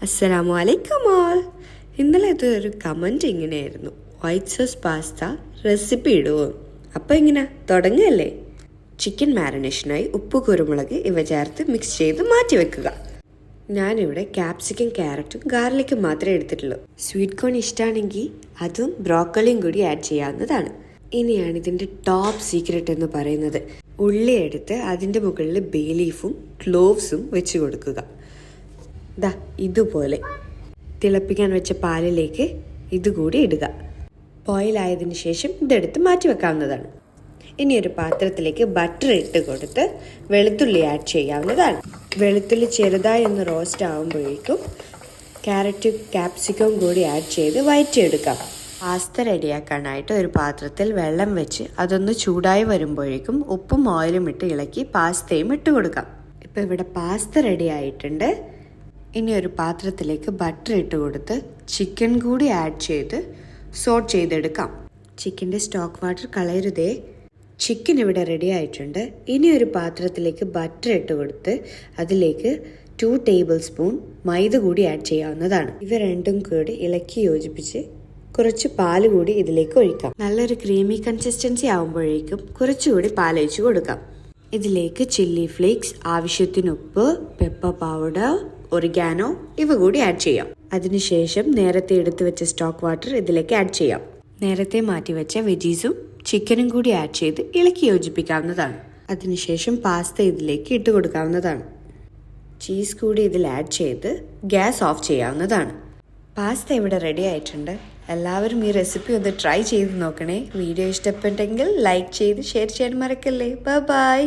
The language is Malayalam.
അസ്സലാമു അലൈക്കും ഓൾ. ഇന്നലെ ഒരു കമൻറ്റ് ഇങ്ങനെയായിരുന്നു, വൈറ്റ് സോസ് പാസ്ത റെസിപ്പി ഇടുമോ? അപ്പോൾ ഇങ്ങനെ തുടങ്ങുകയല്ലേ. ചിക്കൻ മാരിനേഷനായി ഉപ്പ്, കുരുമുളക് ഇവ ചേർത്ത് മിക്സ് ചെയ്ത് മാറ്റി വെക്കുക. ഞാനിവിടെ ക്യാപ്സിക്കം, ക്യാരറ്റും ഗാർലിക്കും മാത്രമേ എടുത്തിട്ടുള്ളൂ. സ്വീറ്റ് കോൺ ഇഷ്ടമാണെങ്കിൽ അതും ബ്രോക്കോളിയും കൂടി ആഡ് ചെയ്യാവുന്നതാണ്. ഇനിയാണ് ഇതിൻ്റെ ടോപ്പ് സീക്രട്ട് എന്ന് പറയുന്നത്. ഉള്ളി എടുത്ത് അതിൻ്റെ മുകളിൽ ബേ ലീഫും ക്ലോവ്സും വെച്ച് കൊടുക്കുക. ദാ ഇതുപോലെ തിളപ്പിക്കാൻ വെച്ച പാലിലേക്ക് ഇതുകൂടി ഇടുക. ബോയിലായതിനു ശേഷം ഇതെടുത്ത് മാറ്റി വെക്കാവുന്നതാണ്. ഇനി ഒരു പാത്രത്തിലേക്ക് ബട്ടർ ഇട്ട് കൊടുത്ത് വെളുത്തുള്ളി ആഡ് ചെയ്യാവുന്നതാണ്. വെളുത്തുള്ളി ചെറുതായി ഒന്ന് റോസ്റ്റ് ആകുമ്പോഴേക്കും ക്യാരറ്റും ക്യാപ്സിക്കവും കൂടി ആഡ് ചെയ്ത് വഴറ്റിയെടുക്കാം. പാസ്ത റെഡിയാക്കാനായിട്ട് ഒരു പാത്രത്തിൽ വെള്ളം വെച്ച് അതൊന്ന് ചൂടായി വരുമ്പോഴേക്കും ഉപ്പും ഓയിലും ഇട്ട് ഇളക്കി പാസ്തയും ഇട്ട് കൊടുക്കാം. ഇപ്പോൾ ഇവിടെ പാസ്ത റെഡി ആയിട്ടുണ്ട്. ഇനി ഒരു പാത്രത്തിലേക്ക് ബട്ടർ ഇട്ട് കൊടുത്ത് ചിക്കൻ കൂടി ആഡ് ചെയ്ത് സോട്ട് ചെയ്തെടുക്കാം. ചിക്കൻ്റെ സ്റ്റോക്ക് വാട്ടർ കളയരുതേ. ചിക്കൻ ഇവിടെ റെഡി ആയിട്ടുണ്ട്. ഇനി ഒരു പാത്രത്തിലേക്ക് ബട്ടർ ഇട്ട് കൊടുത്ത് അതിലേക്ക് 2 ടേബിൾ സ്പൂൺ മൈദ കൂടി ആഡ് ചെയ്യാവുന്നതാണ്. ഇവ രണ്ടും കൂടി ഇളക്കി യോജിപ്പിച്ച് കുറച്ച് പാല് കൂടി ഇതിലേക്ക് ഒഴിക്കാം. നല്ലൊരു ക്രീമി കൺസിസ്റ്റൻസി ആകുമ്പോഴേക്കും കുറച്ചുകൂടി പാലൊഴിച്ച് കൊടുക്കാം. ഇതിലേക്ക് ചില്ലി ഫ്ലേക്സ്, ആവശ്യത്തിന് ഉപ്പ്, പെപ്പർ പൗഡർ, ഒറിഗാനോ ഇവ കൂടി ആഡ് ചെയ്യാം. അതിനുശേഷം നേരത്തെ എടുത്തു വെച്ച സ്റ്റോക്ക് വാട്ടർ ഇതിലേക്ക് ആഡ് ചെയ്യാം. നേരത്തെ മാറ്റി വെച്ച വെജീസും ചിക്കനും കൂടി ആഡ് ചെയ്ത് ഇളക്കി യോജിപ്പിക്കാവുന്നതാണ്. അതിനുശേഷം പാസ്ത ഇതിലേക്ക് ഇട്ട് കൊടുക്കാവുന്നതാണ്. ചീസ് കൂടി ഇതിൽ ആഡ് ചെയ്ത് ഗ്യാസ് ഓഫ് ചെയ്യാവുന്നതാണ്. പാസ്ത ഇവിടെ റെഡി ആയിട്ടുണ്ട്. എല്ലാവരും ഈ റെസിപ്പി ഒന്ന് ട്രൈ ചെയ്ത് നോക്കണേ. വീഡിയോ ഇഷ്ടപ്പെട്ടെങ്കിൽ ലൈക്ക് ചെയ്ത് ഷെയർ ചെയ്യാൻ മറക്കല്ലേ. ബൈ.